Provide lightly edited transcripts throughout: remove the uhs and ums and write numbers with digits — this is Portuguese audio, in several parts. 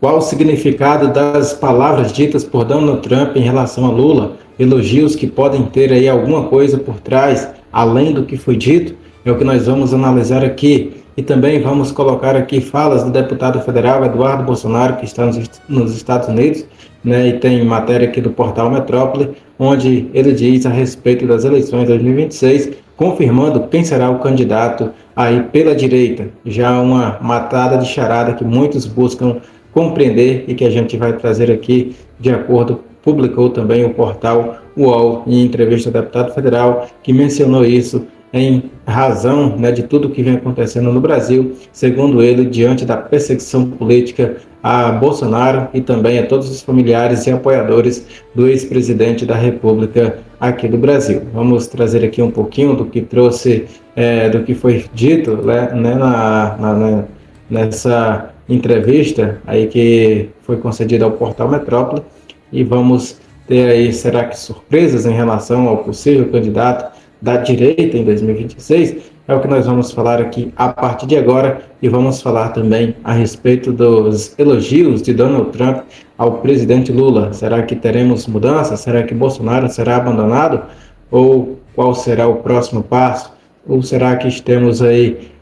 Qual o significado das palavras ditas por Donald Trump em relação a Lula? Elogios que podem ter aí alguma coisa por trás, além do que foi dito? É o que nós vamos analisar aqui. E também vamos colocar aqui falas do deputado federal Eduardo Bolsonaro, que está nos Estados Unidos, né, e tem matéria aqui do portal Metrópole, onde ele diz a respeito das eleições de 2026, confirmando quem será o candidato aí pela direita. Já uma matada de charada que muitos buscam compreender e que a gente vai trazer aqui, de acordo, publicou também o portal UOL em entrevista ao deputado federal, que mencionou isso em razão, né, de tudo que vem acontecendo no Brasil, segundo ele, diante da perseguição política a Bolsonaro e também a todos os familiares e apoiadores do ex-presidente da República aqui do Brasil. Vamos trazer aqui um pouquinho do que trouxe, do que foi dito, né, nessa entrevista aí que foi concedida ao portal Metrópole, e vamos ter aí, será que surpresas em relação ao possível candidato da direita em 2026, é o que nós vamos falar aqui a partir de agora, e vamos falar também a respeito dos elogios de Donald Trump ao presidente Lula. Será que teremos mudança? Será que Bolsonaro será abandonado? Ou qual será o próximo passo? Ou será que temos aí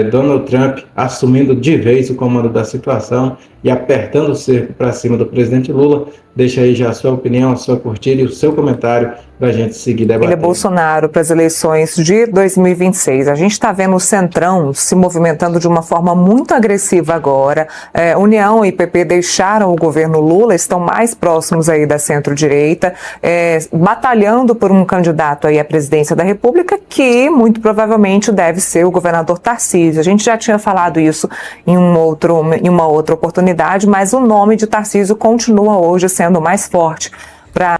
Donald Trump assumindo de vez o comando da situação e apertando o cerco para cima do presidente Lula? Deixa aí já a sua opinião, a sua curtida e o seu comentário para a gente seguir debatendo. Ele é Bolsonaro para as eleições de 2026. A gente está vendo o Centrão se movimentando de uma forma muito agressiva agora. União e PP deixaram o governo Lula, estão mais próximos aí da centro-direita, batalhando por um candidato aí à presidência da República, que muito provavelmente deve ser o governador Tarcísio. A gente já tinha falado isso em uma outra oportunidade, mas o nome de Tarcísio continua hoje sendo mais forte para...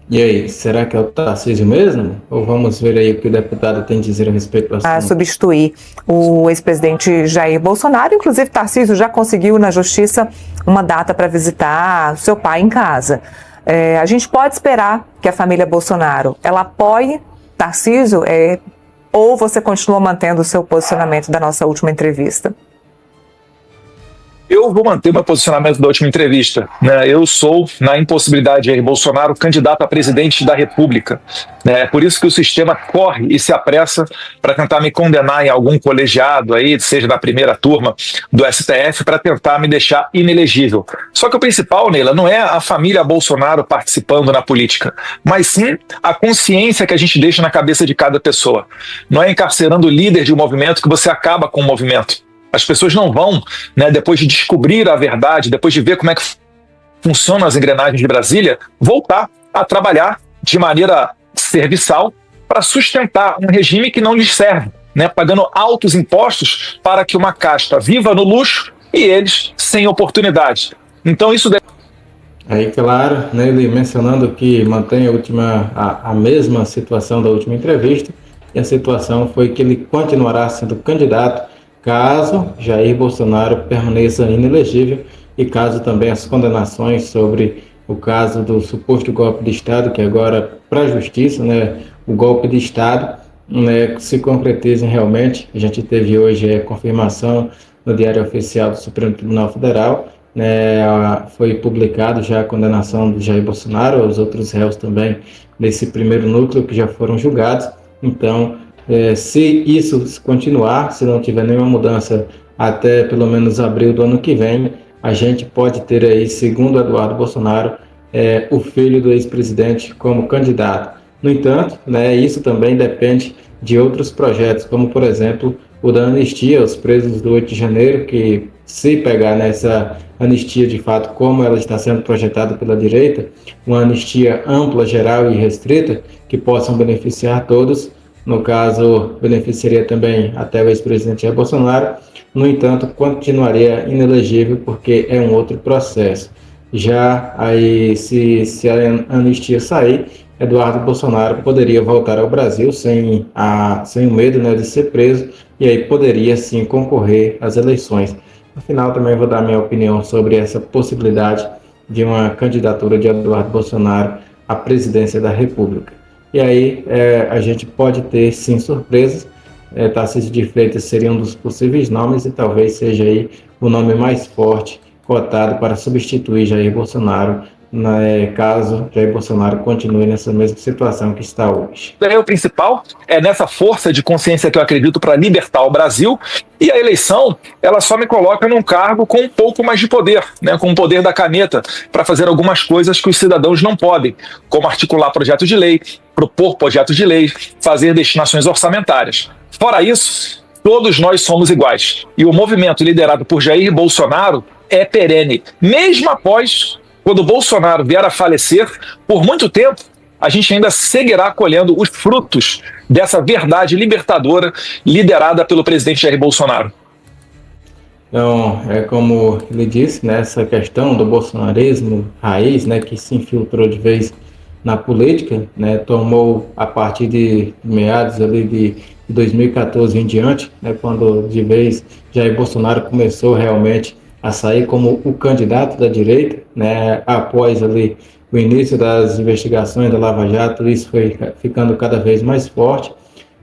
E aí, será que é o Tarcísio mesmo? Ou vamos ver aí o que o deputado tem a dizer a respeito do assunto? Substituir o ex-presidente Jair Bolsonaro. Inclusive, Tarcísio já conseguiu na justiça uma data para visitar seu pai em casa. A gente pode esperar que a família Bolsonaro ela apoie Tarcísio, ou você continua mantendo o seu posicionamento da nossa última entrevista? Eu vou manter o meu posicionamento da última entrevista, né? Eu sou, na impossibilidade de Jair Bolsonaro, candidato a presidente da República, né? É por isso que o sistema corre e se apressa para tentar me condenar em algum colegiado, aí, seja da primeira turma do STF, para tentar me deixar inelegível. Só que o principal, Neila, não é a família Bolsonaro participando na política, mas sim a consciência que a gente deixa na cabeça de cada pessoa. Não é encarcerando o líder de um movimento que você acaba com o movimento. As pessoas não vão, né, depois de descobrir a verdade, depois de ver como é que funcionam as engrenagens de Brasília, voltar a trabalhar de maneira serviçal para sustentar um regime que não lhes serve, né, pagando altos impostos para que uma casta viva no luxo e eles sem oportunidade. Então isso deve... Aí, claro, né, ele mencionando que mantém a mesma situação da última entrevista, e a situação foi que ele continuará sendo candidato caso Jair Bolsonaro permaneça inelegível e caso também as condenações sobre o caso do suposto golpe de Estado, que agora para a justiça, né, o golpe de Estado, né, se concretizem realmente. A gente teve hoje a confirmação no Diário Oficial do Supremo Tribunal Federal, né, foi publicado já a condenação do Jair Bolsonaro, os outros réus também nesse primeiro núcleo que já foram julgados. Então, se isso continuar, se não tiver nenhuma mudança até pelo menos abril do ano que vem, a gente pode ter aí, segundo Eduardo Bolsonaro, o filho do ex-presidente como candidato. No entanto, né, isso também depende de outros projetos, como por exemplo o da anistia aos presos do 8 de janeiro, que se pegar nessa anistia de fato como ela está sendo projetada pela direita, uma anistia ampla, geral e restrita, que possam beneficiar todos. No caso, beneficiaria também até o ex-presidente Jair Bolsonaro. No entanto, continuaria inelegível porque é um outro processo. Já aí, se a anistia sair, Eduardo Bolsonaro poderia voltar ao Brasil sem o medo, né, de ser preso, e aí poderia sim concorrer às eleições. No final, também vou dar minha opinião sobre essa possibilidade de uma candidatura de Eduardo Bolsonaro à presidência da República. E aí a gente pode ter sim surpresas. Tarcísio de Freitas seria um dos possíveis nomes e talvez seja aí o nome mais forte cotado para substituir Jair Bolsonaro, caso Jair Bolsonaro continue nessa mesma situação que está hoje. O principal é nessa força de consciência que eu acredito para libertar o Brasil, e a eleição ela só me coloca num cargo com um pouco mais de poder, né, com o poder da caneta, para fazer algumas coisas que os cidadãos não podem, como articular projetos de lei, propor projetos de lei, fazer destinações orçamentárias. Fora isso, todos nós somos iguais, e o movimento liderado por Jair Bolsonaro é perene, mesmo após quando Bolsonaro vier a falecer, por muito tempo, a gente ainda seguirá colhendo os frutos dessa verdade libertadora liderada pelo presidente Jair Bolsonaro. Então, é como ele disse, né, essa questão do bolsonarismo raiz, né, que se infiltrou de vez na política, né, tomou a partir de meados ali de 2014 em diante, né, quando de vez Jair Bolsonaro começou realmente a sair como o candidato da direita, né, após ali o início das investigações da Lava Jato, isso foi ficando cada vez mais forte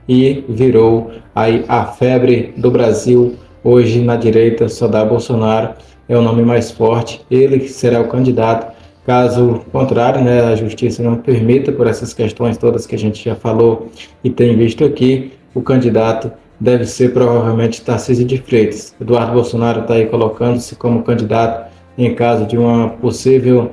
e virou aí a febre do Brasil. Hoje na direita só dá Bolsonaro, é o nome mais forte, ele será o candidato. Caso contrário, né, a justiça não permita, por essas questões todas que a gente já falou e tem visto aqui, o candidato deve ser provavelmente Tarcísio de Freitas. Eduardo Bolsonaro está aí colocando-se como candidato em caso de uma possível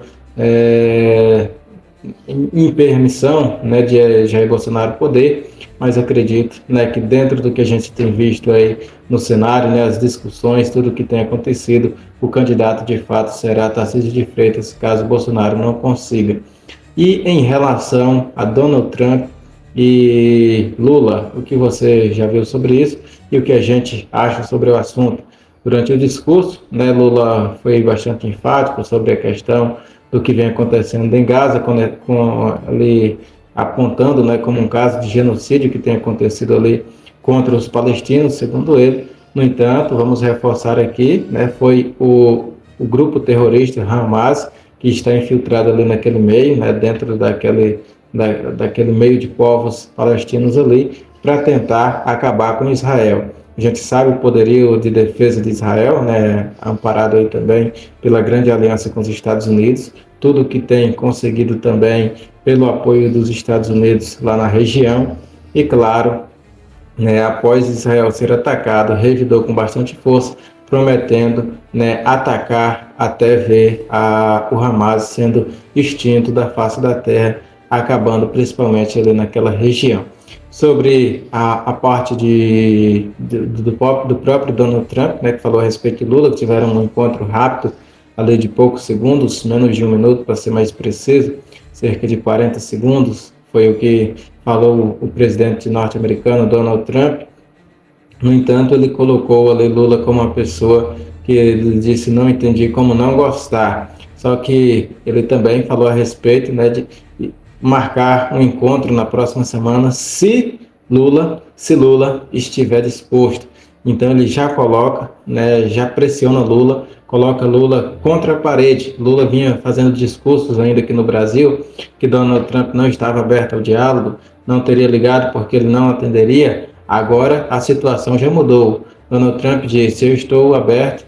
impermissão, né, de Jair Bolsonaro poder, mas acredito, né, que dentro do que a gente tem visto aí no cenário, né, as discussões, tudo que tem acontecido, o candidato de fato será Tarcísio de Freitas, caso Bolsonaro não consiga. E em relação a Donald Trump e Lula, o que você já viu sobre isso e o que a gente acha sobre o assunto? Durante o discurso, né, Lula foi bastante enfático sobre a questão do que vem acontecendo em Gaza, ali apontando, né, como um caso de genocídio que tem acontecido ali contra os palestinos, segundo ele. No entanto, vamos reforçar aqui, né, foi o grupo terrorista Hamas que está infiltrado ali naquele meio, né, dentro daquele meio de povos palestinos ali, para tentar acabar com Israel. A gente sabe o poderio de defesa de Israel, né, amparado aí também pela grande aliança com os Estados Unidos, tudo que tem conseguido também pelo apoio dos Estados Unidos lá na região, e claro, né, após Israel ser atacado, revidou com bastante força, prometendo, né, atacar até ver o Hamas sendo extinto da face da terra, acabando principalmente ali naquela região. Sobre a parte do próprio Donald Trump, né, que falou a respeito de Lula, que tiveram um encontro rápido, ali de poucos segundos, menos de um minuto para ser mais preciso, cerca de 40 segundos, foi o que falou o presidente norte-americano Donald Trump. No entanto, ele colocou ali Lula como uma pessoa que ele disse não entendi como não gostar. Só que ele também falou a respeito, né, de marcar um encontro na próxima semana se Lula estiver disposto. Então ele já coloca, né, já pressiona Lula, coloca Lula contra a parede. Lula vinha fazendo discursos ainda aqui no Brasil que Donald Trump não estava aberto ao diálogo, não teria ligado porque ele não atenderia. Agora a situação já mudou. Donald Trump disse, eu estou aberto,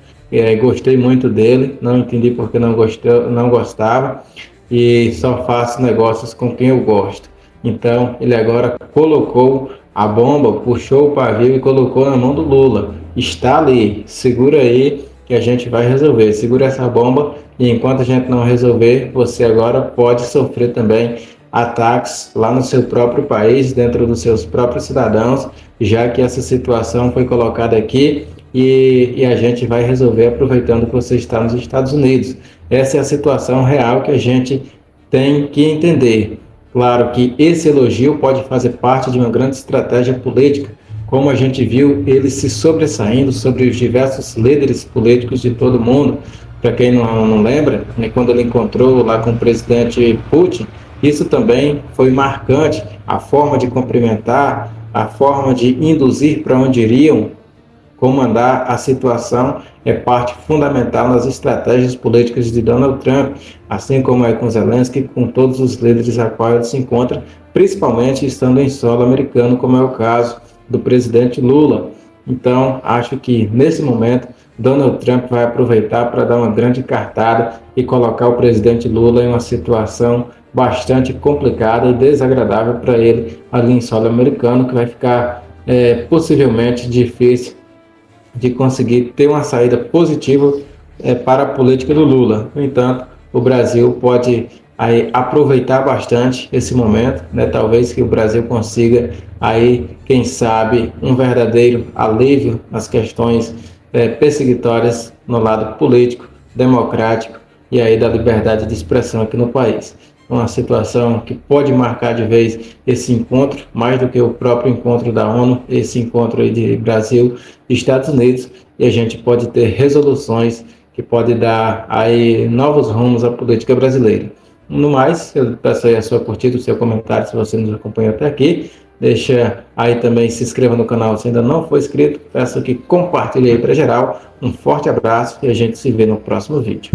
gostei muito dele, não entendi porque não gostava, e só faço negócios com quem eu gosto. Então ele agora colocou a bomba, puxou o pavio e colocou na mão do Lula. Está ali, segura aí que a gente vai resolver. Segura essa bomba e enquanto a gente não resolver, você agora pode sofrer também ataques lá no seu próprio país, dentro dos seus próprios cidadãos, já que essa situação foi colocada aqui e a gente vai resolver aproveitando que você está nos Estados Unidos. Essa é a situação real que a gente tem que entender. Claro que esse elogio pode fazer parte de uma grande estratégia política, como a gente viu ele se sobressaindo sobre os diversos líderes políticos de todo o mundo. Para quem não lembra, né, quando ele encontrou lá com o presidente Putin, isso também foi marcante, a forma de cumprimentar, a forma de induzir para onde iriam comandar a situação é parte fundamental nas estratégias políticas de Donald Trump, assim como é com Zelensky, com todos os líderes a qual ele se encontra, principalmente estando em solo americano, como é o caso do presidente Lula. Então, acho que nesse momento Donald Trump vai aproveitar para dar uma grande cartada e colocar o presidente Lula em uma situação bastante complicada e desagradável para ele ali em solo americano, que vai ficar possivelmente difícil de conseguir ter uma saída positiva para a política do Lula. No entanto, o Brasil pode aí aproveitar bastante esse momento, né? Talvez que o Brasil consiga aí, quem sabe, um verdadeiro alívio nas questões perseguitórias no lado político, democrático e aí da liberdade de expressão aqui no país. Uma situação que pode marcar de vez esse encontro, mais do que o próprio encontro da ONU, esse encontro aí de Brasil e Estados Unidos, e a gente pode ter resoluções que podem dar aí novos rumos à política brasileira. No mais, eu peço aí a sua curtida, o seu comentário se você nos acompanhou até aqui. Deixa aí também, se inscreva no canal se ainda não for inscrito. Peço que compartilhe aí para geral. Um forte abraço e a gente se vê no próximo vídeo.